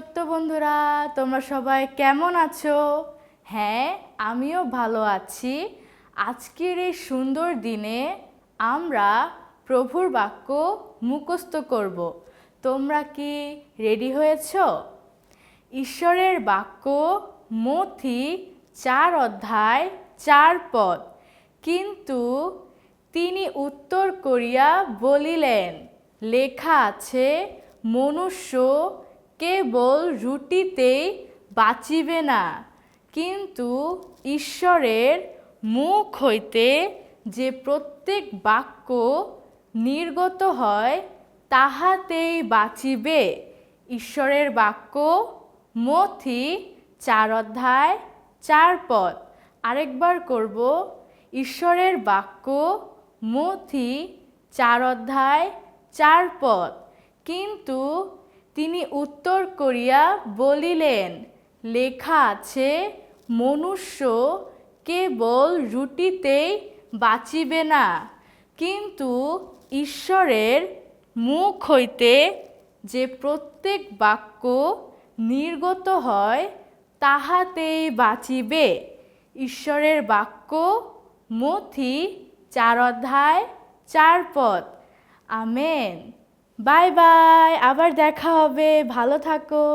ছোট্ট বন্ধুরা, তোমরা সবাই কেমন আছো? হ্যাঁ, আমিও ভালো আছি। আজকের এই সুন্দর দিনে আমরা প্রভুর বাক্য মুখস্থ করব। তোমরা কি রেডি হয়েছো? ঈশ্বরের বাক্য মথি 4 অধ্যায় 4 পদ। কিন্তু তিনি উত্তর করিয়া বলিলেন, লেখা আছে, মনুষ্য কেবল রুটিতেই বাঁচিবে না, কিন্তু ঈশ্বরের মুখ হইতে যে প্রত্যেক বাক্য নির্গত হয় তাহাতেই বাঁচিবে। ঈশ্বরের বাক্য মথি 4 অধ্যায় 4 পদ। আরেকবার করব। ঈশ্বরের বাক্য মথি 4 অধ্যায় 4 পদ। কিন্তু তিনি উত্তর করিয়া বলিলেন, লেখা আছে, মনুষ্য কেবল রুটিতেই বাঁচিবে না, কিন্তু ঈশ্বরের মুখ হইতে যে প্রত্যেক বাক্য নির্গত হয় তাহাতেই বাঁচিবে। ঈশ্বরের বাক্য মথি 4 অধ্যায় 4 পদ। আমেন। বাই বাই, আবার দেখা হবে। ভালো থাকো।